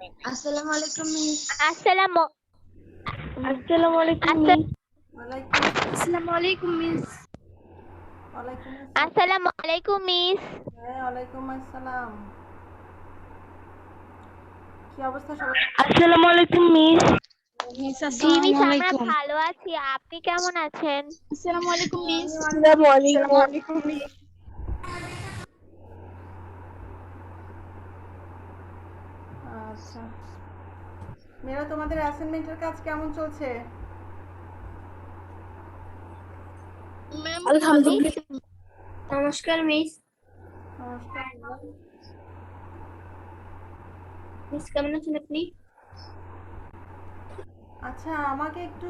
আসসালামু আলাইকুম মিস। আসসালামু আসসালামু আলাইকুম আস- মিস। ওয়ালাইকুম আসসালামু আলাইকুম মিস। ওয়ালাইকুম আসসালাম। আসসালামু আলাইকুম মিস। হ্যাঁ, ওয়ালাইকুম আসসালাম। কি অবস্থা সবার? আসসালামু আলাইকুম মিস। মিস জি আসসালামু মিস, আমরা আলাইকুম। ভালো আছি, আপনি কেমন আছেন? আসসালামু আলাইকুম মিস। আসসালামু আসসালামু আলাইকুম। আলাইকুম মিস। আচ্ছা, মেয়েরা তোমাদের অ্যাসাইনমেন্টের কাজ কেমন চলছে? আলহামদুলিল্লাহ। নমস্কার মিস। নমস্কার। মিস কেমন আছেন আপনি? আচ্ছা, আমাকে একটু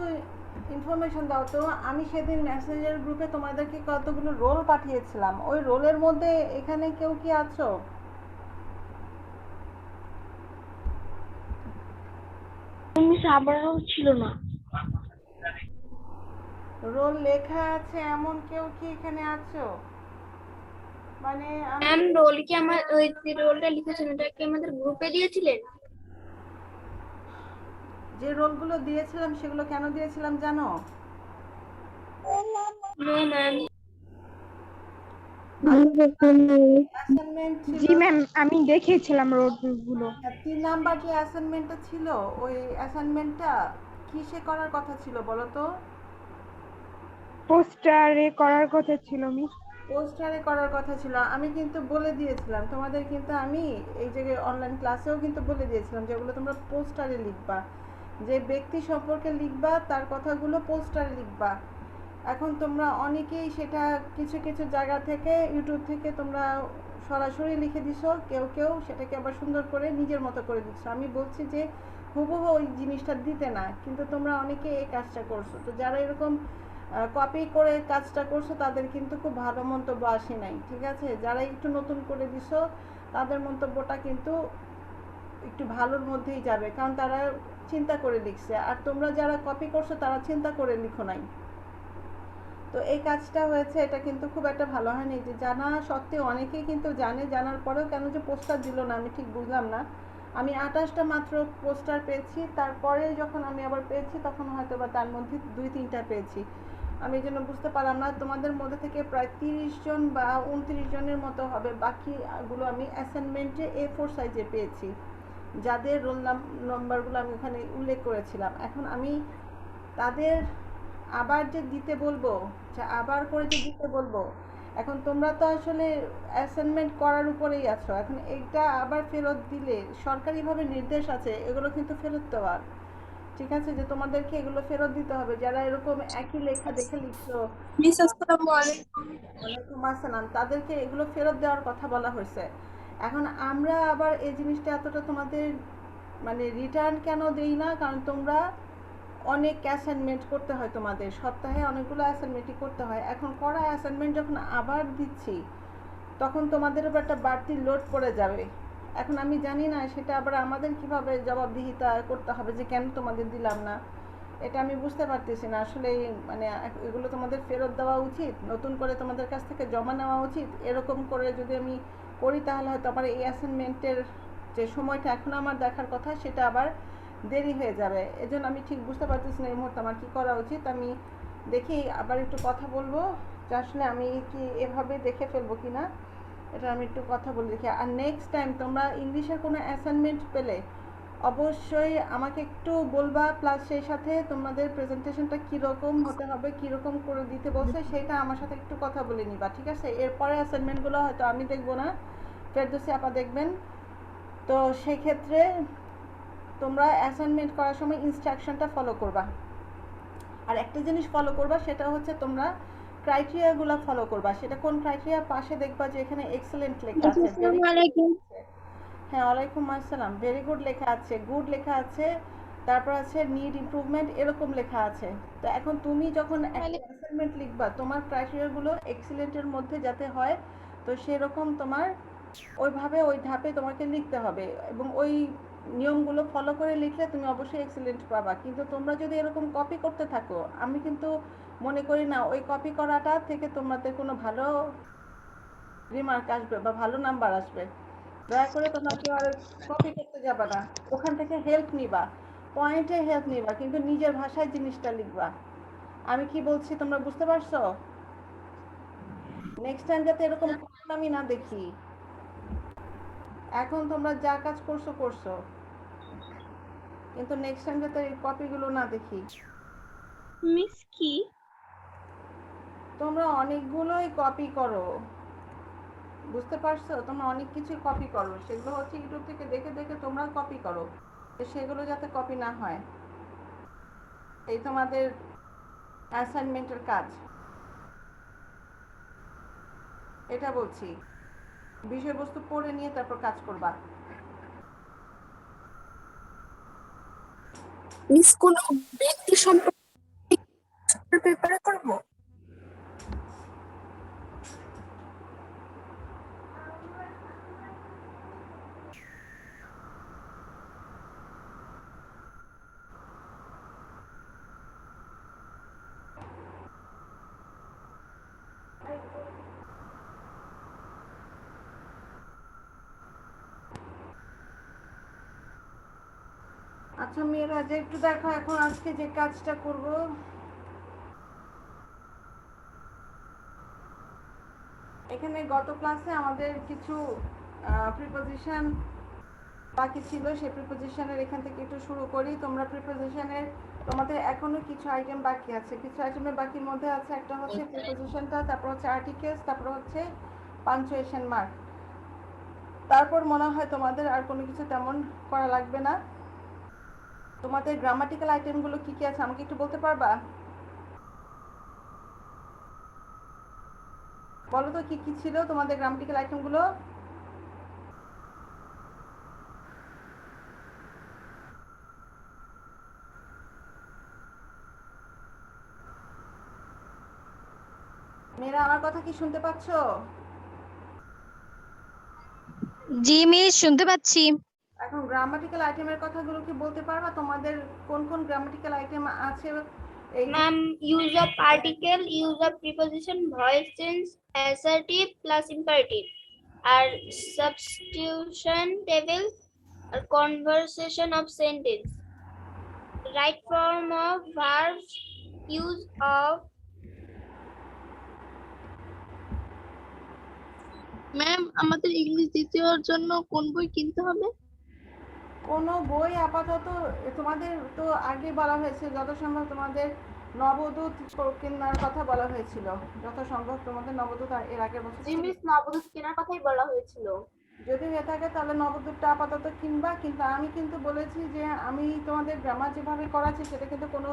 ইনফরমেশন দাও তো। আমি সেদিন মেসেঞ্জার গ্রুপে তোমাদেরকে কতগুলো রোল পাঠিয়েছিলাম, ওই রোলের মধ্যে এখানে কেউ কি আছো? মিস আমারও ছিল না। রোল লেখা আছে এমন কেউ কি এখানে আছো? মানে ম্যাম রোল কি আমার ওই যে রোলটা লিখেছেন ওটা কি আমাদের গ্রুপে দিয়েছিলেন? যে রোলগুলো দিয়েছিলাম সেগুলো কেন দিয়েছিলাম জানো? No ma'am. অ্যাসাইনমেন্ট ছিল। জি ম্যাম, আমি দেখেছিলাম রোডগুলো। 3 নাম্বার যে অ্যাসাইনমেন্টটা ছিল, ওই অ্যাসাইনমেন্টটা কিসে করার কথা ছিল বলো তো? পোস্টারে করার কথা ছিল মিস। পোস্টারে করার কথা ছিল। আমি কিন্তু বলে দিয়েছিলাম তোমাদের, কিন্তু আমি এই জায়গায় অনলাইন ক্লাসেও কিন্তু বলে দিয়েছিলাম যেগুলো তোমরা পোস্টারে লিখবা, যে ব্যক্তি সম্পর্কে লিখবা তার কথাগুলো পোস্টারে লিখবা। এখন তোমরা অনেকেই সেটা কিছু কিছু জায়গা থেকে ইউটিউব থেকে তোমরা সরাসরি লিখে দিছো, কেউ কেউ সেটাকে আবার সুন্দর করে নিজের মতো করে দিচ্ছ। আমি বলছি যে হুবহু ওই জিনিসটা দিতে না, কিন্তু তোমরা অনেকে এই কাজটা করছো। তো যারা এরকম কপি করে কাজটা করছো তাদের কিন্তু খুব ভালো মন্তব্য আসে নাই, ঠিক আছে? যারা একটু নতুন করে দিছো তাদের মন্তব্যটা কিন্তু একটু ভালোর মধ্যেই যাবে, কারণ তারা চিন্তা করে লিখছে। আর তোমরা যারা কপি করছো তারা চিন্তা করে লিখো নাই। তো এই কাজটা হয়েছে, এটা কিন্তু খুব একটা ভালো হয়নি। যে জানা সত্ত্বেও অনেকেই কিন্তু জানে, জানার পরেও কেন যে পোস্টার দিল না আমি ঠিক বুঝলাম না। আমি 28টা মাত্র পোস্টার পেয়েছি, তারপরে যখন আমি আবার পেয়েছি তখন হয়তো বা তার মধ্যে 2-3টা পেয়েছি। আমি এই জন্য বুঝতে পারলাম না, তোমাদের মধ্যে থেকে প্রায় 30 জন বা 29 জনের মতো হবে, বাকিগুলো আমি অ্যাসাইনমেন্টে A4 সাইজে পেয়েছি, যাদের রোল নাম্বারগুলো আমি ওখানে উল্লেখ করেছিলাম। এখন আমি তাদের আবার যে দিতে বলবো, আবার করে যে দিতে বলবো, এখন তোমরা তো আসলে অ্যাসাইনমেন্ট করার উপরেই আছো। এখন এইটা আবার ফেরত দিলে সরকারিভাবে নির্দেশ আছে এগুলো কিন্তু ফেরত দেওয়ার, ঠিক আছে? যে তোমাদেরকে এগুলো ফেরত দিতে হবে যারা এরকম একই লেখা দেখে লিখছো। মিস আসসালামু আলাইকুম। ওয়ালাইকুম আসসালাম, তাদেরকে এগুলো ফেরত দেওয়ার কথা বলা হয়েছে। এখন আমরা আবার এই জিনিসটা এতটা তোমাদের মানে রিটার্ন কেন দেই না, কারণ তোমরা অনেক অ্যাসাইনমেন্ট করতে হয়, তোমাদের সপ্তাহে অনেকগুলো অ্যাসাইনমেন্টই করতে হয়। এখন করা অ্যাসাইনমেন্ট যখন আবার দিচ্ছি তখন তোমাদের উপর একটা বাড়তি লোড পড়ে যাবে। এখন আমি জানি না সেটা আবার আমাদের কিভাবে জবাবদিহিতা করতে হবে যে কেন তোমাদের দিলাম না, এটা আমি বুঝতে পারতেছি না আসলে। মানে এগুলো তোমাদের ফেরত দেওয়া উচিত, নতুন করে তোমাদের কাছ থেকে জমা নেওয়া উচিত। এরকম করে যদি আমি করি তাহলে হয়তো আমার এই অ্যাসাইনমেন্টের যে সময়টা এখন আমার দেখার কথা সেটা আবার দেরি হয়ে যাবে। এজন্য আমি ঠিক বুঝতে পারতেছি না এই মুহূর্তে আমার কী করা উচিত। আমি দেখি আবার একটু কথা বলবো যে আসলে আমি কি এভাবে দেখে ফেলবো কি না, এটা আমি একটু কথা বলে দেখি। আর নেক্সট টাইম তোমরা ইংলিশের কোনো অ্যাসাইনমেন্ট পেলে অবশ্যই আমাকে একটু বলবা, প্লাস সেই সাথে তোমাদের প্রেজেন্টেশনটা কীরকম হতে হবে, কীরকম করে দিতে বলছে সেটা আমার সাথে একটু কথা বলে নিবা, ঠিক আছে? এরপরে অ্যাসাইনমেন্টগুলো হয়তো আমি দেখবো না, ফেরদৌসী আপা দেখবেন। তো সেক্ষেত্রে তোমরা অ্যাসাইনমেন্ট করার সময় ইনস্ট্রাকশনটা ফলো করবা। আর একটা জিনিস ফলো করবা, সেটা হচ্ছে তোমরা ক্রাইটেরিয়াগুলো ফলো করবা। সেটা কোন ক্রাইটেরিয়া? পাশে দেখবা যে এখানে এক্সেলেন্ট লেখা আছে, আসসালামু আলাইকুম। হ্যাঁ ওয়ালাইকুম আসসালাম, ভেরি গুড লেখা আছে, গুড লেখা আছে, তারপর আছে নিড ইমপ্রুভমেন্ট, এরকম লেখা আছে। তো এখন তুমি যখন একটা অ্যাসাইনমেন্ট লিখবা তোমার ক্রাইটেরিয়াগুলো এক্সিলেন্টের মধ্যে যাতে হয়, তো সেরকম তোমার ওইভাবে ওই ধাপে তোমাকে লিখতে হবে, এবং ওই নিয়মগুলো ফলো করে লিখলে তুমি অবশ্যই এক্সিলেন্ট পাবা। কিন্তু তোমরা যদি এরকম কপি করতে থাকো, আমি কিন্তু মনে করি না ওই কপি করাটা থেকে তোমাদের কোনো ভালো রিমার্ক আসবে বা ভালো নাম্বার আসবে। দয়া করে তোমরা কেউ আর কপি করতে যাবে না, ওখান থেকে হেল্প নিবা, পয়েন্টে হেল্প নিবা, কিন্তু নিজের ভাষায় জিনিসটা লিখবা। আমি কি বলছি তোমরা বুঝতে পারছো? নেক্সট টাইম যাতে এরকম আমি না দেখি। এখন তোমরা যা কাজ করছো করছো, কিন্তু নেক্সট টাইম যাতে এই কপিগুলো না দেখি। মিস কি? তোমরা অনেকগুলোই কপি করো, বুঝতে পারছো? তোমরা অনেক কিছুই কপি করো, সেগুলো হচ্ছে ইউটিউব থেকে দেখে দেখে তোমরা কপি করো, তো সেগুলো যাতে কপি না হয়। এই তোমাদের অ্যাসাইনমেন্টের কাজ, এটা বলছি। বিষয়বস্তু পড়ে নিয়ে তারপর কাজ করবা। মিস কোনো ব্যক্তি সম্পর্কে পেপারে করব? আচ্ছা মেয়েরা, যে একটু দেখো এখন আজকে যে কাজটা করব। এখানে গত ক্লাসে আমাদের কিছু প্রিপোজিশন বাকি ছিল, সেই প্রিপোজিশনের এখান থেকে একটু শুরু করি। তোমরা প্রিপোজিশনের তোমাদের এখনো কিছু আইটেম বাকি আছে, কিছু আইটেমের বাকির মধ্যে আছে একটা হচ্ছে প্রিপোজিশনটা, তারপর হচ্ছে আর্টিকেলস, তারপর হচ্ছে পাঞ্চুয়েশন মার্ক। তারপর মনে হয় তোমাদের আর কোনো কিছু তেমন করা লাগবে না। তোমাদের গ্রামাটিক্যাল আইটেমগুলো কি কি আছে আমাকে একটু বলতে পারবা? বলো তো কি কি ছিল তোমাদের গ্রামাটিক্যাল আইটেমগুলো? মেয়েরা আমার কথা কি শুনতে পাচ্ছো? জি মিস, শুনতে পাচ্ছি। এখন গ্রামাটিক্যাল আইটেমের কথাগুলো কি বলতে পারবা? তোমাদের কোন কোন গ্রামাটিক্যাল আইটেম আছে? এই ma'am, use of article, use of preposition, voice change, assertive plus imperative, আর সাবস্টিটিউশন টেবিল, আর conversation of sentence, right form of verbs, use of. Ma'am, আমাদের ইংলিশ দ্বিতীয়র জন্য কোন বই কিনতে হবে? কোনো বই আপাতত তোমাদের তো আগে বলা হয়েছে, যত সম্ভব তোমাদের নবদূত কেনার কথা বলা হয়েছিল, যত সম্ভব তোমাদের নবদূত এর আগের বছর ছিল। মিস, নবদূত কেনার কথাই বলা হয়েছিল। যদি হয়ে থাকে তাহলে নবদূতটা আপাতত কিনবা, কিন্তু আমি কিন্তু বলেছি যে আমি তোমাদের গ্রামার যেভাবে করাচ্ছি সেটা কিন্তু কোনো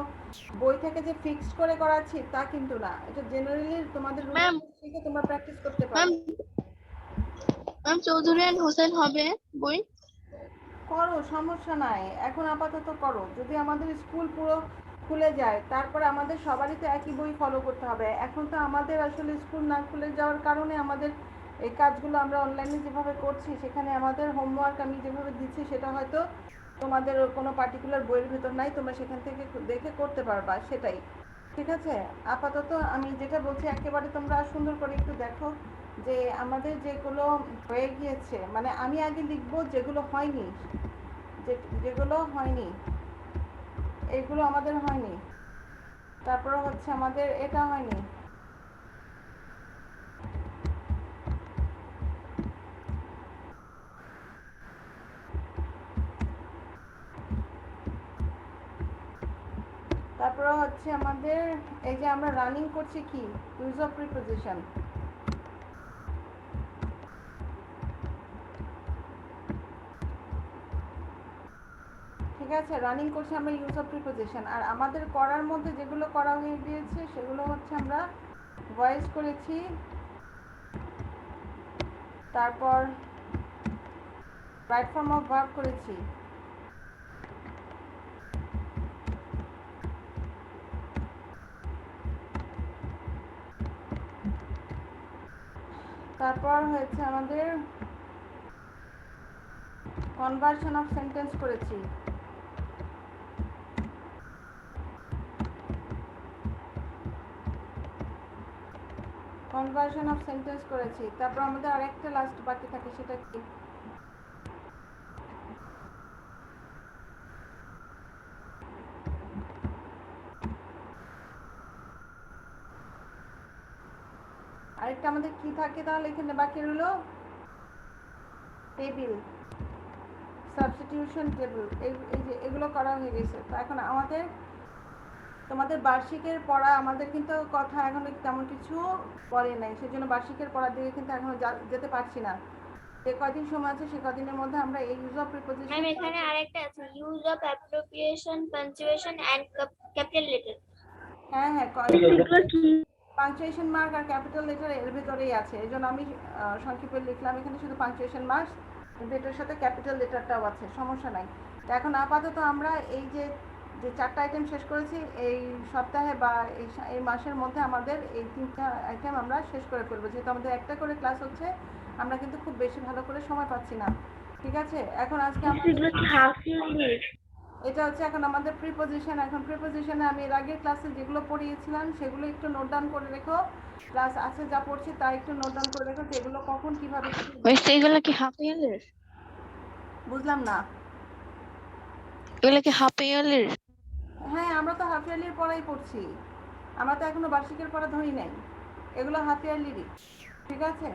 বই থেকে যে ফিক্সড করে করাচ্ছি তা কিন্তু না, এটা জেনারেলি তোমাদের ম্যাম, থেকে তোমরা প্র্যাকটিস করতে ম্যাম, পারো। ম্যাম চৌধুরী এন্ড হোসেন হবে বই? করো, সমস্যা নাই, এখন আপাতত করো। যদি আমাদের স্কুল পুরো খুলে যায় তারপরে আমাদের সবারই তো একই বই ফলো করতে হবে। এখন তো আমাদের আসলে স্কুল না খুলে যাওয়ার কারণে আমাদের এই কাজগুলো আমরা অনলাইনে যেভাবে করছি, সেখানে আমাদের হোমওয়ার্ক আমি যেভাবে দিচ্ছি সেটা হয়তো তোমাদের কোনো পার্টিকুলার বইয়ের ভিতর নাই, তোমরা সেখান থেকে দেখে করতে পারবা, সেটাই। ঠিক আছে, আপাতত আমি যেটা বলছি একেবারে তোমরা সুন্দর করে একটু দেখো যে আমাদের যেগুলো হয়ে গিয়েছে, মানে আমি আগে লিখবো যেগুলো হয়নি, যেগুলো হয়নি, এইগুলো আমাদের হয়নি, তারপরে হচ্ছে আমাদের এটা হয়নি, তারপরে হচ্ছে আমাদের এই যে আমরা রানিং করছি কি ইউজ অফ প্রিপোজিশন। ঠিক আছে, রানিং করছি আমরা ইউজ অফ প্রিপোজিশন, আর আমাদের করার মধ্যে যেগুলো করা হয়ে গিয়েছে সেগুলো হচ্ছে আমরা ভয়েস করেছি, তারপর রাইট ফর্ম অফ ভার্ব করেছি, তারপর হয়েছে আমাদের কনভার্সন অফ সেন্টেন্স করেছি, কনভার্সন অফ সেন্টেন্স করেছি। তারপর আমাদের আরেকটা লাস্ট বাকি থাকে, সেটা কি আরেকটা আমাদের কি থাকে তাহলে এখানে বাকি রইলো টেবিল, সাবস্টিটিউশন টেবিল, এই যে এগুলো করা হয়ে গেছে। তো এখন আমাদের তোমাদের বার্ষিকের পড়া আমাদের কিন্তু কথা এখনো তেমন কিছু পড়ে নাই, সেজন্য বার্ষিকের পড়ার দিকে কিন্তু এখনো যেতে পারছি না। যে কদিন সময় আছে সে কদিনের মধ্যে আমরা এই ইউজ অফ প্রিপোজিশন ম্যাম এখানে আরেকটা আছে use of appropriation punctuation and capital letter. হ্যাঁ পাঞ্চুয়েশন মার্ক আর ক্যাপিটাল লেটার এর ভিতরেই আছে, এই জন্য আমি সংক্ষেপে লিখলাম এখানে শুধু পাঞ্চুয়েশন মার্ক, এটার সাথে ক্যাপিটাল লেটারটাও আছে, সমস্যা নাই। তো এখন আপাতত আমরা এই যে যে 4টা আইটেম শেষ করেছি এই সপ্তাহে বা এই মাসের মধ্যে আমাদের এই 3টা আইটেম আমরা শেষ করে ফেলবো, যেহেতু আমাদের একটা করে ক্লাস হচ্ছে আমরা কিন্তু খুব বেশি ভালো করে সময় পাচ্ছি না, ঠিক আছে? এখন আজকে এটা হচ্ছে এখন আমাদের প্রিপোজিশন। এখন প্রিপোজিশনে আমি এর আগের ক্লাসে যেগুলো পড়িয়েছিলাম সেগুলো একটু নোট ডাউন করে রেখো, ক্লাস আছে যা পড়ছি তা একটু নোট ডাউন করে রেখো, যেগুলো কখন কিভাবে এগুলো কি হাফ ইয়ারের? বুঝলাম না। এগুলো কি হাফ ইয়ারের? হ্যাঁ আমরা তো হাফ ইয়ারলির পড়াই পড়ছি, আমরা তো এখনো বার্ষিকের পড়া ধরি নাই, এগুলো হাফ ইয়ারলিরই, ঠিক আছে?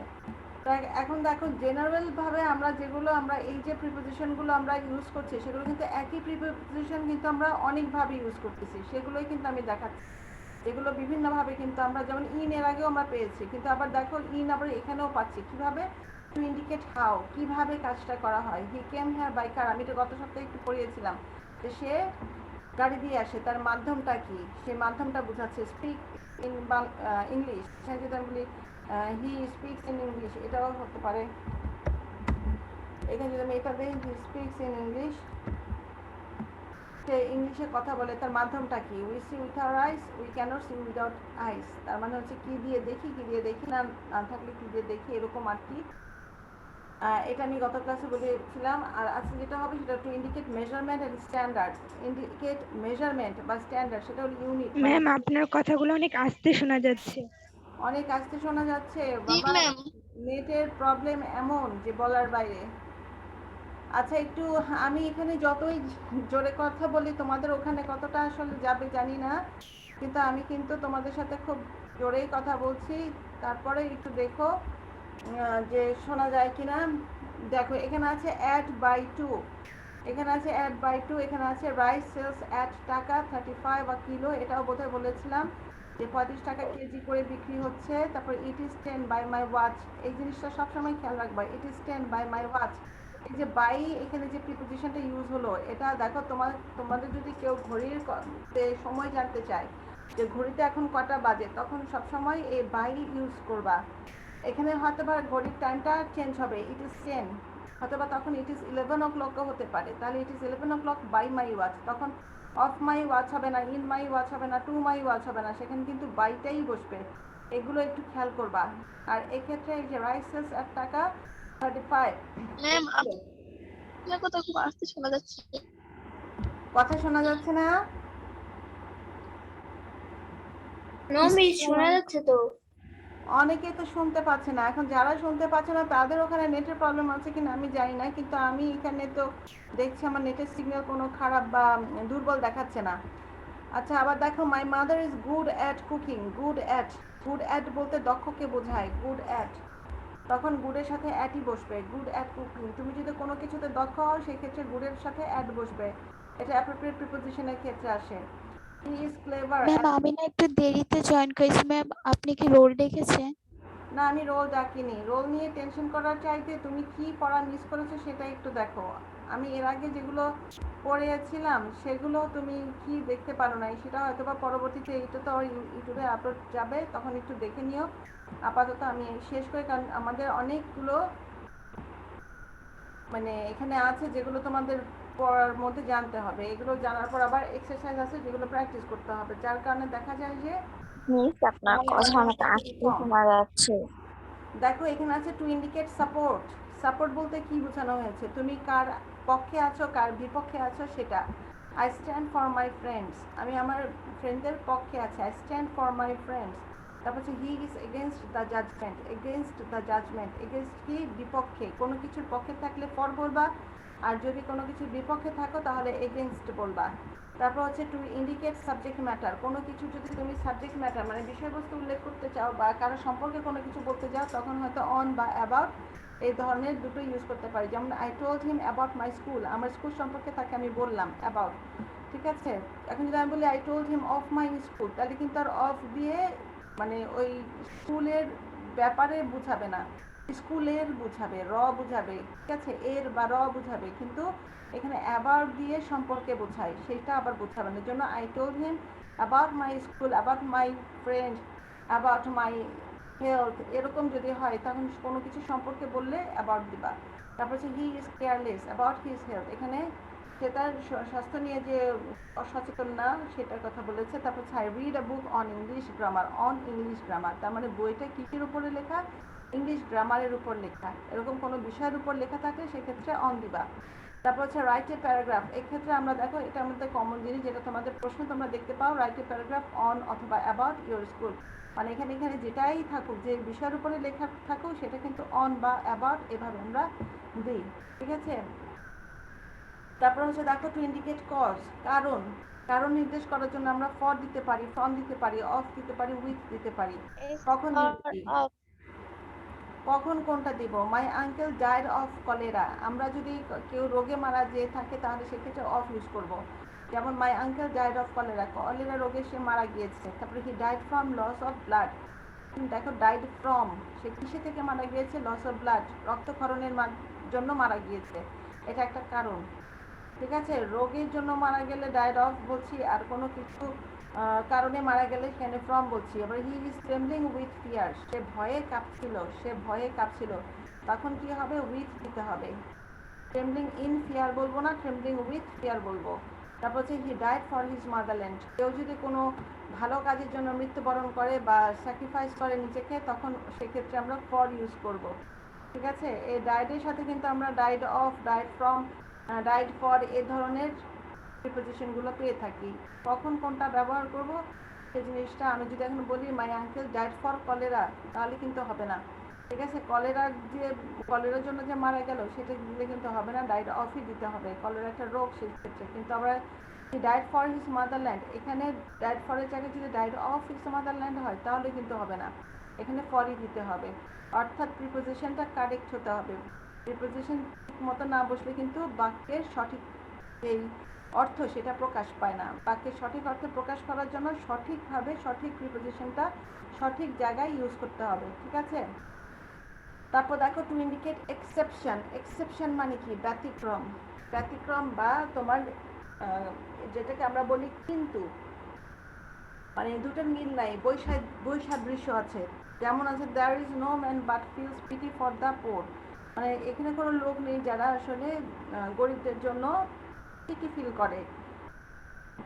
এখন দেখো জেনারেল ভাবে আমরা যেগুলো আমরা এই যে প্রিপোজিশনগুলো আমরা ইউজ করছি সেগুলো কিন্তু একই প্রিপোজিশন কিন্তু আমরা অনেকভাবে ইউজ করতেছি, সেগুলোই কিন্তু আমি দেখাচ্ছি। এগুলো বিভিন্নভাবে কিন্তু আমরা যেমন ইন এর আগেও আমরা পেয়েছি, কিন্তু আবার দেখো ইন আবার এখানেও পাচ্ছি। কিভাবে? টু ইন্ডিকেট হাউ, কিভাবে কাজটা করা হয়। হি কেম হিয়ার বাই কার, আমি তো গত সপ্তাহে একটু পড়িয়েছিলাম যে সে গাড়ি দিয়ে আসে, তার মাধ্যমটা কি, সে মাধ্যমটা বোঝাচ্ছে। স্পিক ইন ইংলিশ, সে যদি আমি বলি হি স্পিক্স ইন ইংলিশ, এটাও হতে পারে। এখানে যদি আমি এটা দিই হি স্পিক্স ইন ইংলিশ, সে ইংলিশে কথা বলে, তার মাধ্যমটা কি? We see with our eyes, we cannot see without eyes, তার মানে হচ্ছে কি দিয়ে দেখি, কি দিয়ে দেখি না, না থাকলে কি দিয়ে দেখি, এরকম আর কি। এটা আমি গত ক্লাসে বলেছিলাম। আর আজকে যেটা হবে সেটা to indicate measurement and standard. Indicate measurement বা স্ট্যান্ডার্ড সেটা হলো ইউনিট। ম্যাম আপনার কথাগুলো অনেক আস্তে শোনা যাচ্ছে। অনেক আস্তে শোনা যাচ্ছে জি বাবা, ম্যাম। নেটের প্রবলেম এমন যে বলার বাইরে। আচ্ছা একটু আমি এখানে যতই জোরে কথা বলি তোমাদের ওখানে কতটা আসলে যাবে জানি না, কিন্তু আমি কিন্তু তোমাদের সাথে খুব জোরেই কথা বলছি, তারপরে একটু দেখো যে শোনা যায় কিনা। দেখো এখানে আছে অ্যাড বাই 2, এখানে আছে অ্যাড বাই 2, এখানে আছে রাইস সেলস অ্যাট টাকা 35 বা কিলো, এটাও বোধহয় বলেছিলাম যে 35 টাকা কেজি করে বিক্রি হচ্ছে। তারপর it is 10 by my watch, এই জিনিসটা সবসময় খেয়াল রাখবা, it is 10 by my watch. এই যে বাই এখানে যে প্রিপোজিশনটা ইউজ হলো, এটা দেখো তোমাদের যদি কেউ ঘড়ির সময় জানতে চায় যে ঘড়িতে এখন কটা বাজে, তখন সবসময় এই বাই ইউজ করবা। এখানে হয়তো বা ঘড়ির টাইমটা চেঞ্জ হবে, ইট ইজ 10, অথবা তখন ইট ইজ 11 o'clockও হতে পারে, তাহলে it is 11 o'clock by my watch, তখন অফ মাই ওয়াচ হবে না, ইন মাই ওয়াচ হবে না, টু মাই ওয়াচ হবে না, সেখানে কিন্তু বাইটাই বসবে, এগুলো একটু খেয়াল করবা। আর এক্ষেত্রে এই যে রাইস সেলস 1 টাকা 35। ম্যাম আপনার কথা খুব আস্তে শোনা যাচ্ছে। কথা শোনা যাচ্ছে না? নো মিস, শোনা যাচ্ছে তো। অনেকে তো শুনতে পাচ্ছে না। এখন যারা শুনতে পাচ্ছে না তাদের ওখানে নেটের প্রবলেম আছে কিনা আমি জানি না, কিন্তু আমি এখানে তো দেখছি আমার নেটের সিগন্যাল কোনো খারাপ বা দুর্বল দেখাচ্ছে না। আচ্ছা আবার দেখো my mother is good at cooking, good at বলতে দক্ষকে বোঝায়, গুড অ্যাট, তখন গুডের সাথে অ্যাটই বসবে, গুড অ্যাট কুকিং। তুমি যদি কোনো কিছুতে দক্ষ হও সেক্ষেত্রে গুডের সাথে অ্যাট বসবে, এটা অ্যাপ্রোপ্রিয়েট প্রিপোজিশনের ক্ষেত্রে আসে। He is clever. ম্যাম আমি না একটু দেরিতে জয়েন করেছি ম্যাম, আপনি কি রোল ডেকেছেন? না আমি রোল ডাকিনি, রোল নিয়ে টেনশন করার চাইতে তুমি কি পড়া মিস করেছো সেটা একটু দেখো। আমি এর আগে যেগুলো পড়েছিলাম সেগুলো তুমি কি দেখতে পারো নাই, সেটা হয়তো বা পরবর্তীতে এটা তো ইউটিউবে আপলোড যাবে, তখন একটু দেখে নিও। আপাতত আমি শেষ করে, কারণ আমাদের অনেকগুলো মানে এখানে আছে যেগুলো তোমাদের পড়ার মধ্যে জানতে হবে, এগুলো জানার পর আবার এক্সারসাইজ আছে যেগুলো প্র্যাকটিস করতে হবে, যার কারণে দেখা যায় যে মিস আপনার কথা অনেক আস্তে শোনা যাচ্ছে। দেখো এখানে আছে টু ইন্ডিকেট সাপোর্ট। সাপোর্ট বলতে কি বোঝানো হয়েছে, তুমি কার পক্ষে আছো কার বিপক্ষে আছো সেটা। I stand for my friends, আমি আমার ফ্রেন্ডদের পক্ষে আছি, I stand for my friends. তারপর হচ্ছে he is against the judgement, against the judgement, against কি বিপক্ষে, কোনো কিছুর পক্ষে থাকলে ফর বলবা, আর যদি কোনো কিছুর বিপক্ষে থাকো তাহলে এগেনস্ট বলবা। তারপর হচ্ছে টু ইন্ডিকেট সাবজেক্ট ম্যাটার, কোনো কিছু যদি তুমি সাবজেক্ট ম্যাটার মানে বিষয়বস্তু উল্লেখ করতে চাও বা কারো সম্পর্কে কোনো কিছু বলতে চাও তখন হয়তো অন বা অ্যাবাউট এই ধরনের দুটো ইউজ করতে পারি। যেমন I told him about my school, আমার স্কুল সম্পর্কে তাকে আমি বললাম অ্যাবাউট, ঠিক আছে। এখন যদি আমি বলি I told him of my school, তাহলে কিন্তু আর অফ দিয়ে মানে ওই স্কুলের ব্যাপারে বুঝাবে না, স্কুলের বুঝাবে, র বুঝাবে, ঠিক আছে, এর বা র বুঝাবে, কিন্তু এখানে অ্যাবাউট দিয়ে সম্পর্কে বোঝায়, সেটা আবার বোঝাবে না। জন্য I told him about my school, about my friend, about my health, এরকম যদি হয় তখন কোনো কিছু সম্পর্কে বললে অ্যাবাউট দিবা। তারপর হচ্ছে he is careless about his health, এখানে সে তার স্বাস্থ্য নিয়ে যে অসচেতন না সেটার কথা বলেছে। তারপর হচ্ছে I read a book on English grammar, on English grammar, তার মানে বইটা কিসের উপরে লেখা, ইংলিশ গ্রামারের উপর লেখা, এরকম কোনো বিষয়ের উপর লেখা থাকলে সেক্ষেত্রে অন দিবা। তারপর হচ্ছে রাইট এ প্যারাগ্রাফ, এক্ষেত্রে আমরা দেখো এটা আমাদের কমন জিনিস, যেটা তোমাদের প্রশ্ন তোমরা দেখতে পাও, রাইট এ প্যারাগ্রাফ অন অথবা অ্যাবাউট ইউর স্কুল, মানে এখানে যেটাই থাকুক, যে বিষয়ের উপরে লেখা থাকুক সেটা কিন্তু অন বা অ্যাবাউট এভাবে আমরা দিই, ঠিক আছে। তারপর হচ্ছে দেখো টু ইন্ডিকেট কজ, কারণ, কারণ নির্দেশ করার জন্য আমরা ফর দিতে পারি, ফ্রম দিতে পারি, অফ দিতে পারি, উইথ দিতে পারি। কখন দিচ্ছি, কখন কোনটা দিব, মাই আঙ্কেল ডাইড অফ কলেরা, আমরা যদি কেউ রোগে মারা যেয়ে থাকে তাহলে সেক্ষেত্রে অফ ইউজ করব। যেমন my uncle died of cholera, cholera রোগে সে মারা গিয়েছে। তারপরে he died from loss of blood, দেখো ডাইড ফ্রম, সে কিসে থেকে মারা গিয়েছে, লস অফ ব্লাড, রক্তক্ষরণের জন্য মারা গিয়েছে, এটা একটা কারণ, ঠিক আছে। রোগের জন্য মারা গেলে ডাইড অফ বলছি, আর কোনো কিছু কারণে মারা গেলে সেখানে ফ্রম বলছি। এবার হি ইজ ট্রেমব্লিং উইথ ফিয়ার, সে ভয়ে কাঁপছিল, সে ভয়ে কাঁপছিল, তখন কি হবে, উইথ দিতে হবে। ট্রেমব্লিং ইন ফিয়ার বলবো না, ট্রেমব্লিং উইথ ফিয়ার বলবো। তারপর হচ্ছে he died for his motherland, কেউ যদি কোনো ভালো কাজের জন্য মৃত্যুবরণ করে বা স্যাক্রিফাইস করে নিজেকে, তখন সেক্ষেত্রে আমরা ফর ইউজ করব, ঠিক আছে। এই ডাইডের সাথে কিন্তু আমরা died of, died from, died for a ধরনের প্রিপোজিশনগুলো পেয়ে থাকি। কখন কোনটা ব্যবহার করব সেই জিনিসটা আমি যদি এখন বলি মাই আঙ্কেল ডাইড ফর কলেরা, তাহলে কিন্তু হবে না, ঠিক আছে। কলেরার যে কলেরার জন্য যে মারা গেল সেটা দিলে কিন্তু হবে না, ডাইড অফই দিতে হবে, কলেরা একটা রোগ সেই ক্ষেত্রে। কিন্তু আমরা ডাইড ফর হিজ মাদারল্যান্ড, এখানে ডাইড ফরের জায়গায় যদি ডাইড অফ হিজ মাদারল্যান্ড হয় তাহলে কিন্তু হবে না, এখানে ফরই দিতে হবে, অর্থাৎ প্রিপোজিশনটা কারেক্ট হতে হবে। প্রিপোজিশন ঠিক মতো না বসলে কিন্তু বাক্যের সঠিক যেই অর্থ সেটা প্রকাশ পায় না। বাক্যের সঠিক অর্থ প্রকাশ করার জন্য সঠিকভাবে সঠিক প্রিপোজিশনটা সঠিক জায়গায় ইউজ করতে হবে, ঠিক আছে। তারপর দেখো টু ইন্ডিকেট এক্সেপশন, এক্সেপশন মানে কি, ব্যতিক্রম, ব্যতিক্রম বা তোমার যেটাকে আমরা বলি কিন্তু, মানে দুটোর মিল নাই, বৈসাদৃশ্য আছে। যেমন আছে there is no man but feels pity for the poor, মানে এখানে কোনো লোক নেই যারা আসলে গরিবদের জন্য পিটি ফিল করে,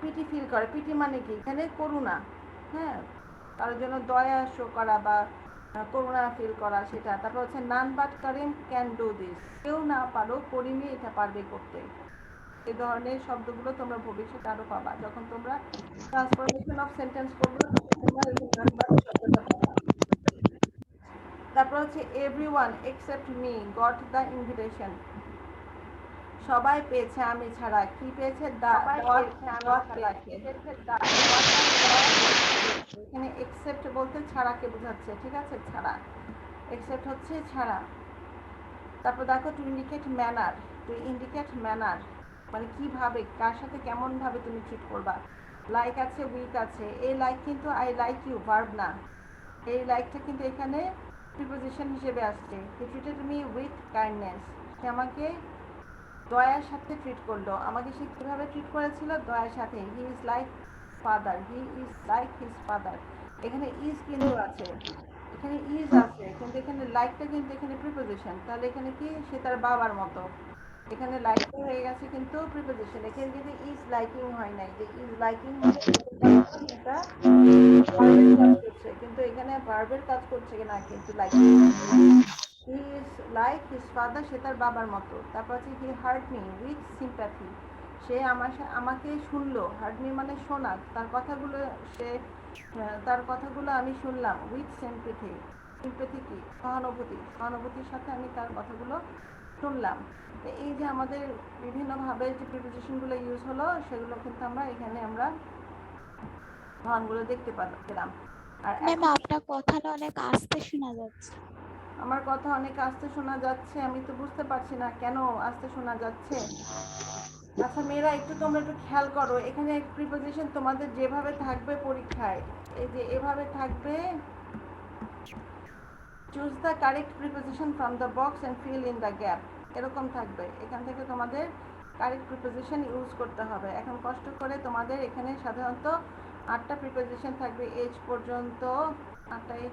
পিটি ফিল করে, পিটি মানে কি এখানে করুণা, হ্যাঁ, কারোর জন্য দয়া শো করা বা করুণা ফিল করা সেটা। তারপর হচ্ছে none but Karim can do this, কেউ না পারো করিমই এটা পারবে করতে, এই ধরনের শব্দগুলো তোমরা ভবিষ্যতে আরো পাবা যখন তোমরা ট্রান্সফরমেশন অফ সেন্টেন্স করবে, তোমরা এই নান বাট শব্দটা পাবা। তারপর হচ্ছে everyone except me got the invitation, সবাই পেয়েছে আমি ছাড়া, কি পেয়েছে, এখানে এক্সেপ্ট বলতে ছাড়াকে বোঝাচ্ছে, ঠিক আছে, ছাড়া, এক্সেপ্ট হচ্ছে ছাড়া। তারপর দেখো to indicate manner, to indicate manner মানে কিভাবে, কার সাথে কেমন ভাবে তুমি ট্রিট করবা। লাইক আছে, উইথ আছে, এই লাইক কিন্তু আই লাইক ইউ ভার্ব না, এই লাইকটা কিন্তু এখানে প্রিপোজিশন হিসেবে আসছে। হি ট্রিটেড মি উইথ কাইন্ডনেস, সে আমাকে দয়ার সাথে ট্রিট করলো, আমাকে সে কীভাবে ট্রিট করেছিল, দয়ার সাথে। হি is like father, he is like his father, এখানে ইজ কিন্তু আছে, এখানে ইজ আছে, কিন্তু এখানে লাইকটা কিন্তু এখানে প্রিপোজিশন, তাহলে এখানে কি, সে তার বাবার মতো, এখানে লাইকটা হয়ে গেছে কিন্তু প্রিপোজিশন, এখানে কিন্তু ইজ লাইকিং হয় নাই, যে ইজ লাইকিং এটা ভার্বের কাজ করছে, কিন্তু এখানে ভার্বের কাজ করছে না, কিন্তু liking. He is like his father, সে তার বাবার মতো। তারপর হচ্ছে he hurt me with sympathy, সে আমাকে শুনলো, হার্ট মি মানে শোনা, তার কথাগুলো আমি শুনলাম, উইথ সিম্প্যাথি, সিম্প্যাথি কি, সহানুভূতি, সহানুভূতির সাথে আমি তার কথাগুলো শুনলাম। তো এই যে আমাদের বিভিন্নভাবে যে প্রিপোজিশনগুলো ইউজ হলো সেগুলো কিন্তু আমরা এখানে আমরা ধরনগুলো দেখতে পেলাম। আর ম্যাম এখন আপনার কথাটা অনেক আস্তে শোনা যাচ্ছে। আমার কথা অনেক আস্তে শোনা যাচ্ছে, আমি তো বুঝতে পারছি না কেন আস্তে শোনা যাচ্ছে। আচ্ছা মেয়েরা তোমরা একটু খেয়াল করো, এখানে প্রিপোজিশন তোমাদের যেভাবে থাকবে পরীক্ষায়, এই যে এভাবে থাকবে, choose the correct preposition from the box and fill in the gap, এরকম থাকবে। এখান থেকে তোমাদের কারেক্ট প্রিপোজিশন ইউজ করতে হবে। এখন কষ্ট করে তোমাদের এখানে সাধারণত 8টা প্রিপোজিশন থাকবে এজ পর্যন্ত, 8টাই।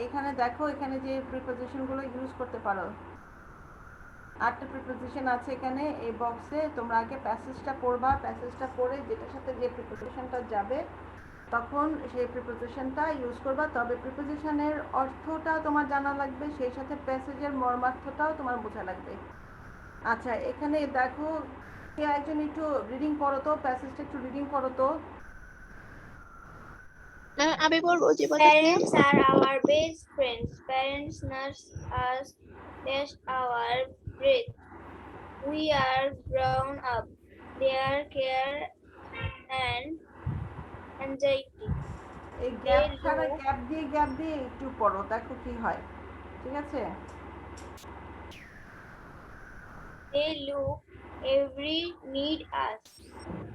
এখানে দেখো এখানে যে প্রিপোজিশনগুলো ইউজ করতে পারো, 8টা প্রিপোজিশন আছে এখানে এই বক্সে। তোমরা আগে প্যাসেজটা পড়বা, প্যাসেজটা পড়ে যেটার সাথে যে প্রিপোজিশনটা যাবে তখন সেই প্রিপোজিশনটা ইউজ করবা। তবে প্রিপোজিশনের অর্থটা তোমার জানা লাগবে, সেই সাথে প্যাসেজের মর্মার্থটাও তোমার বোঝা লাগবে। আচ্ছা এখানে দেখো কে একজন একটু রিডিং করো তো, প্যাসেজটা একটু রিডিং করো তো। আমি বলবো যে Parents are our best friends. Parents nurse us, test our breath. We are grown up. Their care and anxiety. এই গ্যাপ They ছাড়া look, গ্যাপ দিয়ে একটু পড়ো, দেখো কি হয়। ঠিক আছে? they look every need us.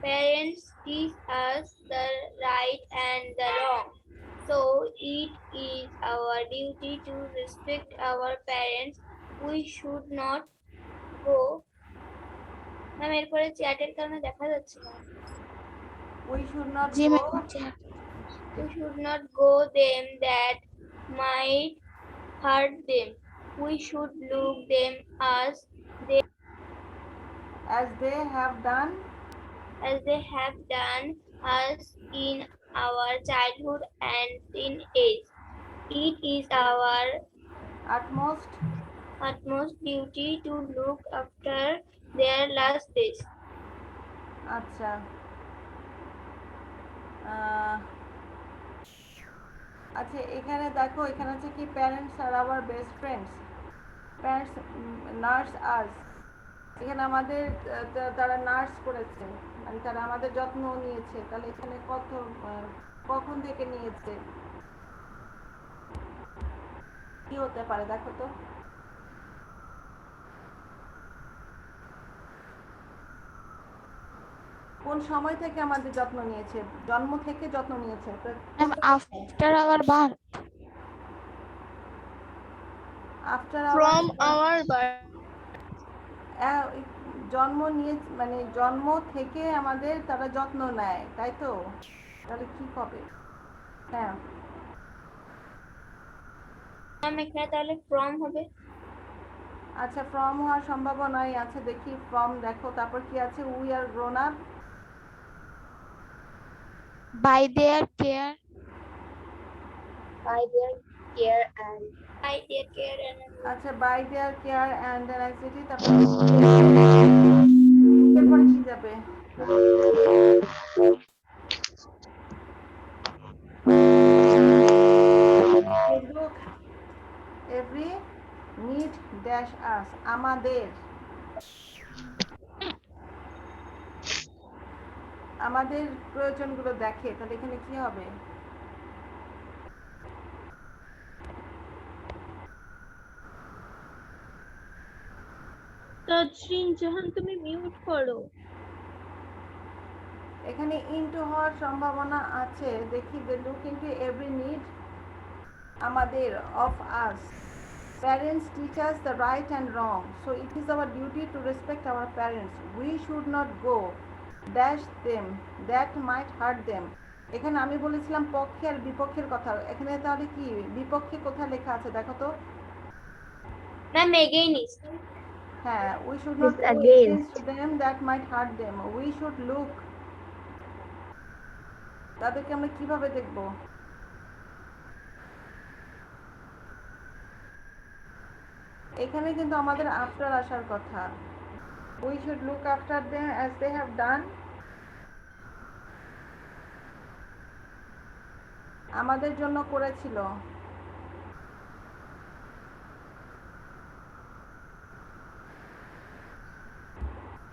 Parents teach us the right and the wrong. So it is our duty to respect our parents. We should not go. Ma'am এরপরে চ্যাটের কারণে দেখা যাচ্ছে না। We should not G go, ma'am. We should not go them that might hurt them. We should look them as they have done as they have done us in our childhood and in age. It is our utmost duty to look after their last days. আচ্ছা আচ্ছা এখানে দেখো এখানে হচ্ছে কি parents আর our best friends, parents nurse us, এখানে আমাদের তারা নার্স করেছে, মানে তারা আমাদের যত্ন নিয়েছে। তাহলে এখানে কখন থেকে নিয়েছে, কি হতে পারে দেখো তো। কোন সময় থেকে আমাদের যত্ন নিয়েছে, জন্ম থেকে যত্ন নিয়েছে। Ma'am after our birth. After from our birth. জন্ম নিয়ে মানে জন্ম থেকে আমাদের তারা যত্ন নেয়, তাই তো? তাহলে কি হবে? হ্যাঁ ম্যাম এখানে তাহলে from হবে। আচ্ছা ফ্রম হওয়ার সম্ভাবনাই আছে, দেখি ফ্রম দেখো, তারপর কি আছে, we are grown up, by their care. By their care and আচ্ছা by their care and anxiety, তারপরে কি যাবে? look every need dash us, আমাদের প্রয়োজনগুলো দেখে, তাহলে এখানে কি হবে? তজরিন জাহান তুমি মিউট করো। এখানে ইনটু হওয়ার সম্ভাবনা আছে, দেখি they look into every need আমাদের of us, parents teach us the right and wrong, so it is our duty to respect our parents. We should not go dash them that might hurt them. এখানে আমি বলেছিলাম পক্ষে আর বিপক্ষের কথা, এখানে তাহলে কি বিপক্ষে কোথায় লেখা আছে দেখো তো। Ma'am against. হ্যাঁ we should not go against them that might hurt them. We should look, তাদেরকে আমরা কিভাবে দেখব? এখানে কিন্তু আমাদের আফটার আসার কথা, we should look after them as they have done, আমাদের জন্য করেছিল।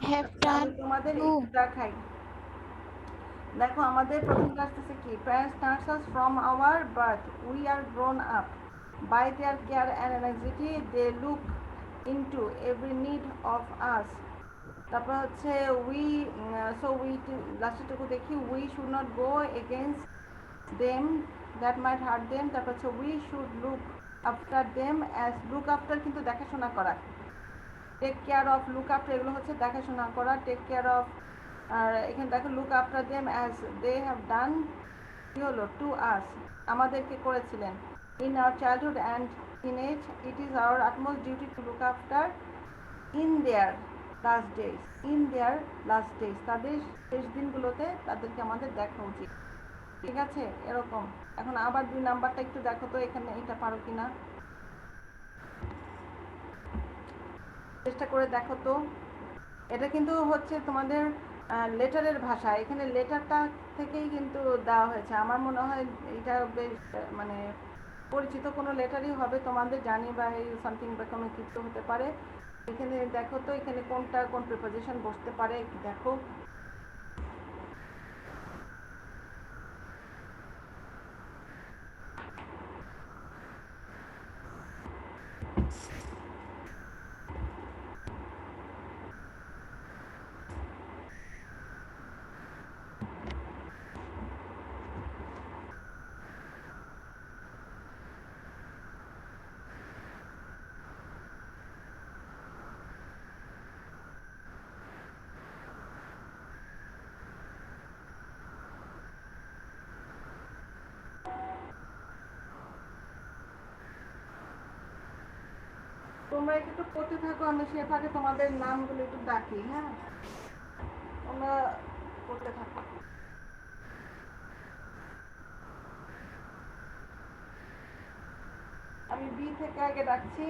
have আমি done তোমাদের to একটু দেখাই। দেখো আমাদের প্রথমটা আসতেছে কি, parents nurse us from our birth, we are grown up by their care and এনার্জিটি, they look into every need of us. তারপর হচ্ছে উই, সো উই, লাস্টেরটুকু দেখি, we should not go against them that might hurt them. তারপর হচ্ছে we should look after them as, look after কিন্তু দেখাশোনা করা, take care of, look after এগুলো হচ্ছে দেখাশোনা করা, টেক কেয়ার অফ। আর এখানে দেখো look after them as they have done, কি হলো, টু আস, আমাদেরকে করেছিলেন। In our childhood and teenage it is our utmost duty to look after in their last days, in their last days, তাদের শেষ দিনগুলোতে তাদেরকে আমাদের দেখা উচিত। ঠিক আছে, এরকম। এখন আবার 2 নাম্বারটা একটু দেখো তো, এখানে এটা পারো কিনা, চেষ্টা করে দেখো তো। এটা কিন্তু হচ্ছে তোমাদের লেটারের ভাষা, এখানে লেটারটা থেকেই কিন্তু দেওয়া হয়েছে। আমার মনে হয় এটা বেশ মানে পরিচিত কোনো লেটারই হবে তোমাদের, জানি বা এই সামথিং রকমের কিছু হতে পারে। এখানে দেখো তো, এখানে কোনটা কোন প্রিপোজিশন বসতে পারে দেখো। তোমরা একটু পড়তে থাকো, আমি সে ফাঁকে তোমাদের নামগুলো একটু ডাকি। হ্যাঁ, তোমরা পড়তে থাকো। আমি বি থেকে আগে ডাকছি।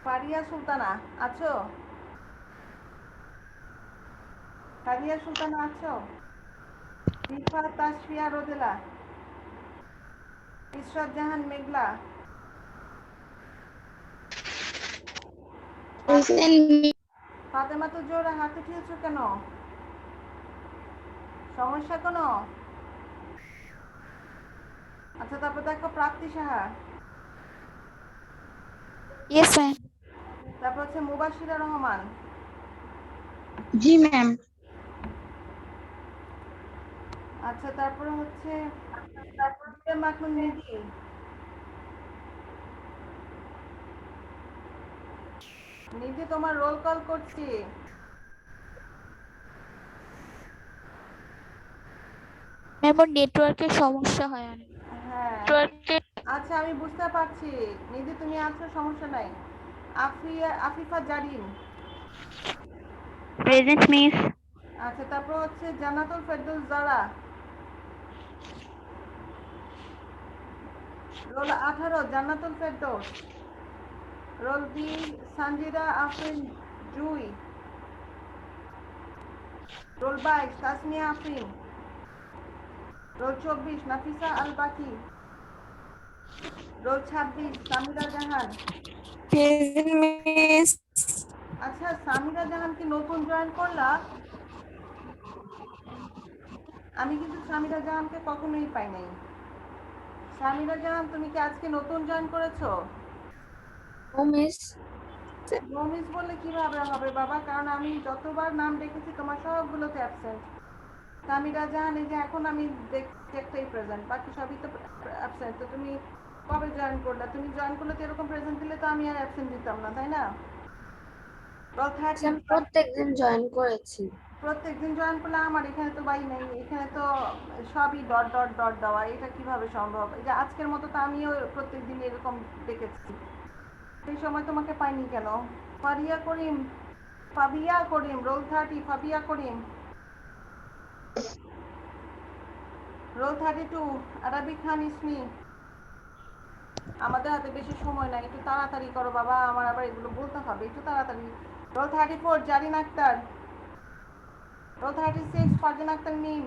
ফারিয়া সুলতানা আছো? ফারিয়া সুলতানা আছো? রিফা তাসফিয়া রোদেলা, ইসরাত জাহান মেঘলা, ফাতেমা তো জোরে হাত উঠিয়েছো কেন? সমস্যা কোনো? আচ্ছা, তারপর দেখো প্রাপ্তি সাহা, yes ma'am, তারপর হচ্ছে মুবাশিরা রহমান, জি ম্যাম। আচ্ছা, তারপরে হচ্ছে মাখন নিধি, নিধি তোমার রোল কল করছি। ম্যাম ওর নেটওয়ার্কের সমস্যা হয় অনেক। হ্যাঁ, আচ্ছা আমি বুঝতে পারছি নিধি, তুমি আছো, সমস্যা নাই। Afifa Zarin, present miss. আচ্ছা, তারপর হচ্ছে Jannatul Ferdous Zara, roll 18 Jannatul Ferdous, roll B Sanjida Afrin Jui, roll 22 Tasmia Afrin, roll 24 Nafisa Al Baki, roll 26 Samira Jahan. Present miss. আচ্ছা, সামিরা জাহান কি নতুন জয়েন করলা? আমি কিন্তু সামিরা জাহানকে কখনোই পাই নাই। সামিরা জাহান, তুমি কি আজকে নতুন জয়েন করেছো? ও মিস। নো মিস বললে কিভাবে হবে বাবা, কারণ আমি যতবার নাম দেখেছি তোমার সবগুলোতে অ্যাবসেন্ট। সামিরা জাহান এই যে এখন আমি দেখছি একটাই প্রেজেন্ট, বাকি সবই তো অ্যাবসেন্ট। তো তুমি কবে জয়েন করলে? তুমি জয়েন করলে তো এরকম প্রেজেন্ট দিলে তো আমি আর অ্যাবসেন্ট দিতাম না, তাই না? প্রত্যেকদিন জয়েন করেছি। প্রত্যেকদিন জয়েন করলে আমার এখানে তো বাই নেই, এখানে তো সবই ডট ডট ডট দেওয়া, এটা কিভাবে সম্ভব? এই যে আজকের মতো তো আমিও প্রত্যেকদিন এরকম দেখেছি, সেই সময় তোমাকে পাইনি কেন? ফাবিয়া করিম, ফাবিয়া করিম, রোল 30 ফাবিয়া করিম, রোল 32 আরাবিক খান ইসমি। আমাদের হাতে বেশি সময় নাই, একটু তাড়াতাড়ি করো বাবা, আমার আবার এগুলো বলতে হবে, একটু তাড়াতাড়ি। রোল 34 জারিন আক্তার, রোল 36 ফারজান আক্তার মিম,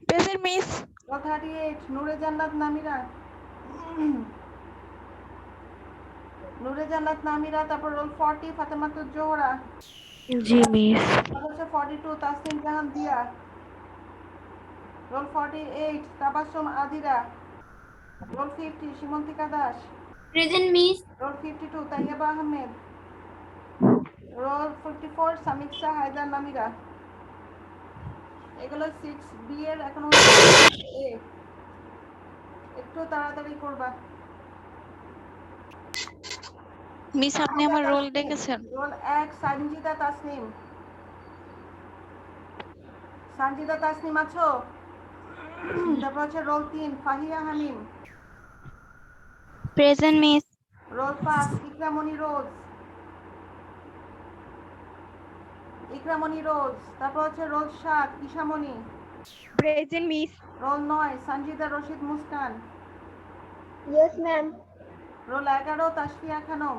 প্রেজেন্ট মিস। রোল 38 নূরে জান্নাত নামিরা। নূরে জান্নাত নামিরা। তারপর রোল 40 ফাতেমাতুজ জোহরা। জি মিস। তারপর হচ্ছে 42 তাসনিম জাহান দিয়া। Role 48 Tabassum Adira. Roll 50 Simantika Das. Present, Miss. Roll 52 Taiyeba Ahmed. Roll 54 Samiksha Haider Namira. এগুলো 6B এর এখন হচ্ছে A। একটু তাড়াতাড়ি করবা। মিস আপনি আমার রোল দেখেছেন? রোল 1 সানজিদা তাসনিম। সানজিদা তাসনিম আছো? তারপর হচ্ছে roll 3 Fahia Hamim. Present miss. Roll 5 Ikramoni Rose. Ikramoni Rose. তারপর হচ্ছে roll 7 Ishamoni. Present miss. Roll 9 Sanjida Rashid Muskan. Yes, ma'am. Roll 11 Tasfia Khanam.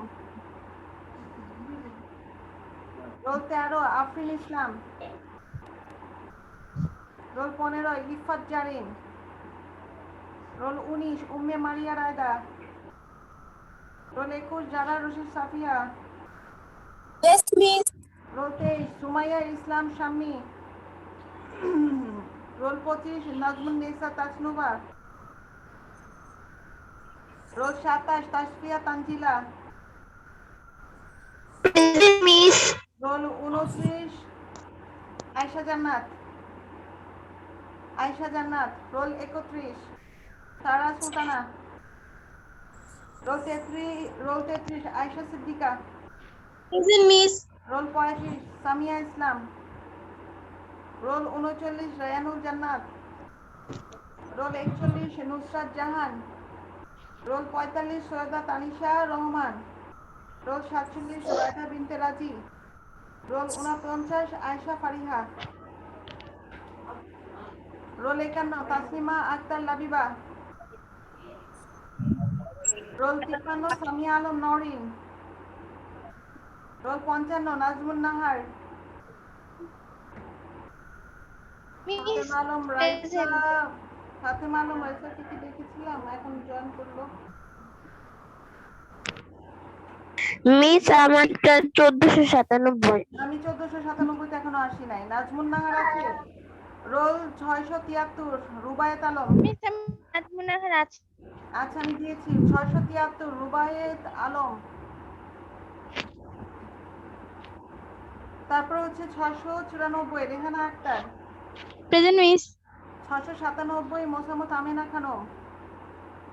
Roll 13 Afrin Islam. Roll 15 Ifat Zarin. Roll 19 Umme Maria Raida. Roll 21 Zara Rashid Safia. Yes, miss. Roll 23 Sumaiya Islam Shammi. Roll 25 Nazmun Nesa Tasnuba. Roll 27 Tasfia Tanzila. Present miss. Roll 29 Ayesha Jannat. Ayesha Jannat. Roll 31 Sara Sultana. Roll 33 Ayesha Siddika. Present, miss. Roll 35 Samia Islam. Roll 39 Rayanul Jannat. Roll 41 Nusrat Jahan. Roll 45 Syeda Tanisha Rahman. Roll 47 Raida Binte Razi. Roll 49 Ayesha Fariha. Roll 51 Taslima Akter Labiba. Roll 53 Samia Alam Nowrin. Roll 55 Nazmun Nahar. Fatema Alam রাইসাকে কি দেখেছিলাম এখন join করলো? Miss আমার 1497। আমি 1497 এখনো আসি নাই। নাজমুন নাহার আছে। রোল 673 রুবায়েত আলম। মিস আমি নাজমুন নাহার আছি। আচ্ছা আমি দিয়েছি 673 রুবায়েত আলম। তারপর হচ্ছে 694 Rehana Akter. Present miss. 697 Mosammat Amina Khanam.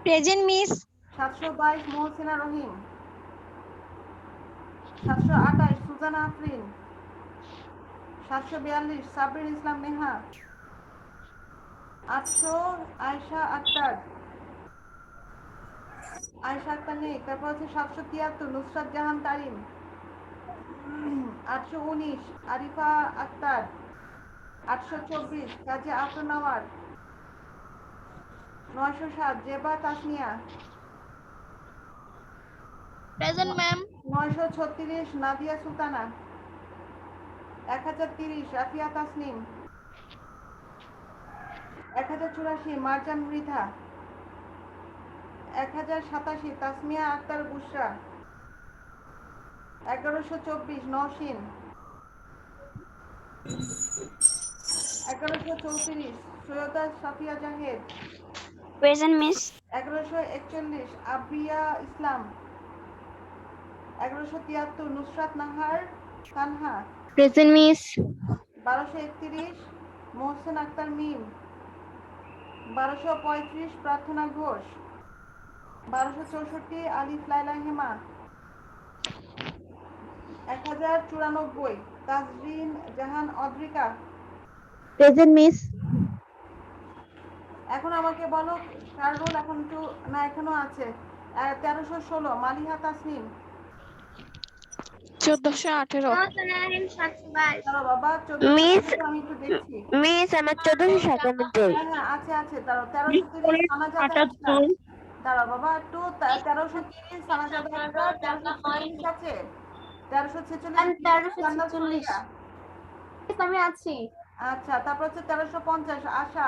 Present miss. 722 Mohsina Rahim. 728 Sujana Afrin. 742 Sabrin Islam Neha. 800 Ayesha Akter. Ayesha Akter নেই। তারপর হচ্ছে 773 Nusrat Jahan Tarim. 819 Arifa Akter. 824 Kazi Afron Awar. 907 Zeba Tasnia. Present ma'am. 936 Nadia Sultana. 1030 Rafia Tasnim. 1084 Marjan Mridha. 1087 Tasmia Akter Bushra. 1124 Noshin. 1134 Syeda Safia Zahed. Present miss. 1141 Abia Islam. 1173 Nusrat Nahar Tanha. Present miss. 1231 Mohsen Akter Mim. 1235 Prarthana Ghosh. 1264 Alif Laila Hema. 1094 Tajrin Jahan Adrika. Present miss. এখন আমাকে বলো কার রোল এখন একটু না এখনো আছে। 1316 মালিহা তাসনিম। 1418। দাঁড়াও বাবা মিস। 14 আমি একটু দেখছি। মিস আমার 1497। হ্যাঁ আছে আছে দাঁড়াও 1330 সানাজাদা আক্তার। দাঁড়াও বাবা একটু 1330 সানাজাদা আক্তার। 1346 আছে। 1346 জান্নাত সুরাইয়া। আমি আছি। আচ্ছা তারপর হচ্ছে 1350 আশা।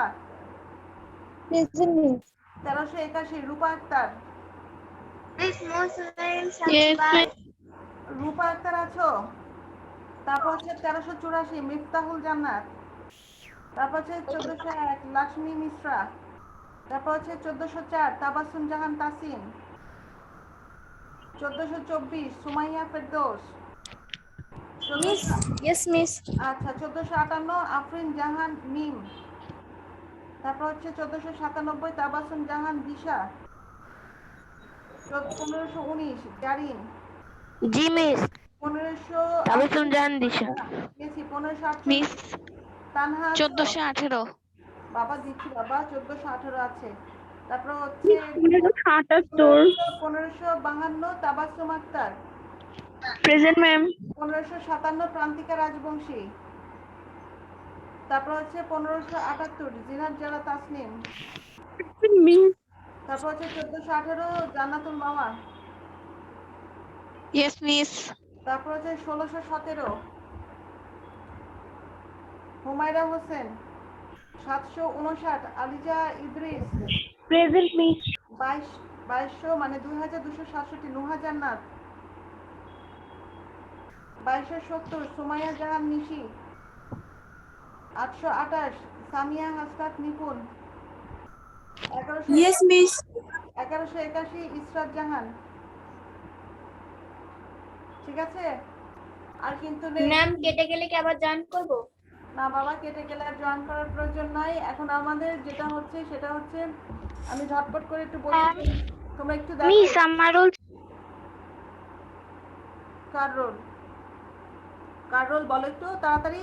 Present Miss. 1381 রূপা আক্তার। Yes, miss. রূপা আক্তার আছো? তারপর হচ্ছে 1384 মিফতাহুল জান্নাত। তারপর হচ্ছে 1401 লক্ষ্মী মিশ্রা। তারপর হচ্ছে 1404 তাবাসসুম জাহান Tasim. 1424 Sumaiya Ferdous. Miss. Yes, Miss. আচ্ছা 1458 আফরিন জাহান মিম। তারপর হচ্ছে 1497 তাবাসসুম জাহান দিশা। 1519 জারিন। জি মিস 1500 তাবাসসুম জাহান দিশা। 1548 মিস তানহা আছো? 1418 বাবা দিচ্ছি বাবা 1418 আছে। তারপর হচ্ছে 1578 1552 তাবাসসুম আক্তার। Present ma'am 1557 Prantika Rajbongshi. তারপর হচ্ছে 1578 জিনাত জারা তাসনিম। মিস তারপর হচ্ছে 1418 জান্নাতুল মাওয়া। ইয়েস মিস তারপর হচ্ছে 1617 হুমায়রা হোসেন। 759 আলিজা ইদ্রিস। প্রেজেন্ট মিস 2200 মানে 2267 নুহা জান্নাত। 2270 সুমাইয়া জাহান নিশি। 828 সামিয়া হাসনাত নিপুন। 1181 Yes, Miss. 1181 ইসরাত জাহান। ঠিক আছে? আর কিন্তু নেই। ম্যাম কেটে গেলে কি আবার জয়েন করব? না বাবা কেটে গেলে আর জয়েন করার প্রয়োজন নাই। এখন আমাদের যেটা হচ্ছে সেটা হচ্ছে আমি ঝটপট করে একটু বলছি, তোমরা একটু দেখো। মিস আমার রোল কার রোল? কার রোল বলো একটু তাড়াতাড়ি।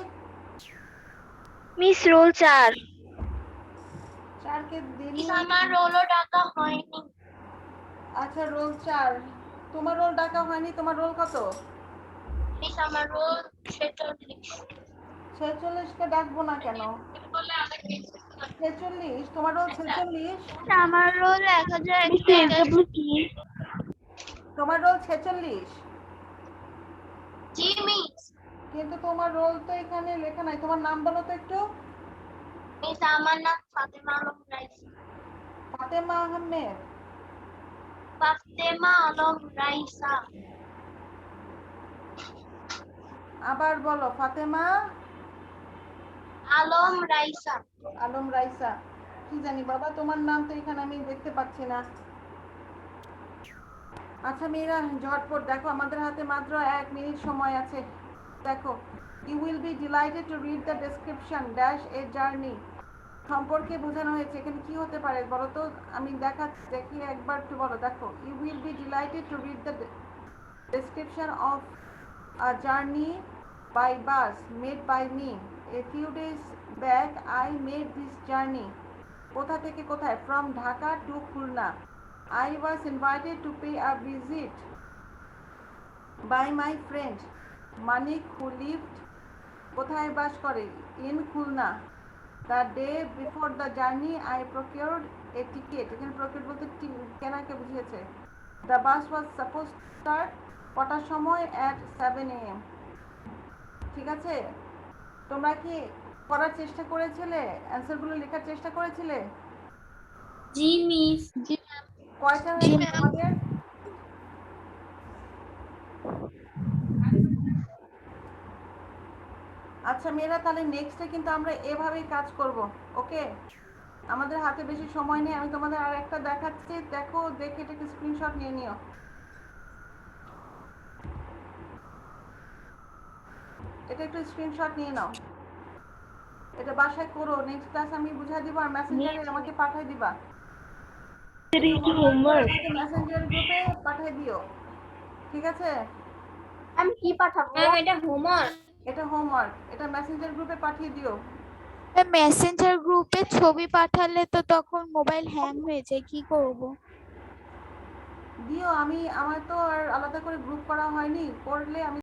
মিস রোল 4 চারকে দিনই। আমার রোলও ডাকা হয়নি। আচ্ছা রোল 4 তোমার রোল ডাকা হয়নি। তোমার রোল কত? মিস আমার রোল 46। 46 কে ডাকবো না কেন? 46 তোমার রোল 46। আমার রোল 1081। তোমার রোল 46 জি মিস। কিন্তু তোমার রোল তো এখানে লেখা নাই। তোমার নাম বলো তো একটু। মিস আমার নাম ফাতেমা আলম রাইসা। ফাতেমা আহমেদ। ফাতেমা আলম রাইসা। আবার বলো ফাতেমা আলম রাইসা। আলম রাইসা। কি জানি বাবা তোমার নাম তো এখানে আমি দেখতে পাচ্ছি না। আচ্ছা মেয়েরা ঝটপট দেখো, আমাদের হাতে মাত্র 1 মিনিট সময় আছে। দেখো you will be delighted to read the description dash a journey সম্পর্কে বোঝানো হয়েছে। এখানে কি হতে পারে বলো তো? আমি দেখি একবার একটু বলো। দেখো you will be delighted to read the description of a journey by bus made by me. A few days back I made this journey. কোথা থেকে কোথায়? From Dhaka to Khulna. I was invited to pay a visit by my friend Manik who lived কোথায় বাস করে? In Khulna. The day before the journey I procured a ticket. এখানে procured বলতে কেনাকে বুঝিয়েছে। The bus was supposed to start কটার সময়? at 7 AM. ঠিক আছে? তোমরা কি করার চেষ্টা করেছিলে? অ্যানসারগুলো লেখার চেষ্টা করেছিলে? জি মিস। কয়টা হয়েছে তোমাদের? আচ্ছা মেয়েরা তাহলে নেক্সটে কিন্তু আমরা এভাবেই কাজ করব। ওকে? আমাদের হাতে বেশি সময় নেই। আমি তোমাদের আর একটা দেখাচ্ছি, দেখো দেখে এটাকে স্ক্রিনশট নিয়ে নিও। এটা একটু স্ক্রিনশট নিয়ে নাও। এটা বাসায় করো। নেক্সট ক্লাস আমি বুঝাই দিব আর মেসেঞ্জারে আমাকে পাঠিয়ে দিবা। হোমওয়ার্ক মেসেঞ্জার গ্রুপে পাঠিয়ে দিও। ঠিক আছে? আমি কি পাঠাবো? ম্যাম এটা হোমওয়ার্ক। এটা হোমওয়ার্ক। এটা মেসেঞ্জার গ্রুপে পাঠিয়ে দিও। মেসেঞ্জার গ্রুপে ছবি পাঠালে তো তখন মোবাইল হ্যাং হয়ে যায়, কি করব? দিও। আমার তো আর আলাদা করে গ্রুপ করা হয়নি। করলে আমি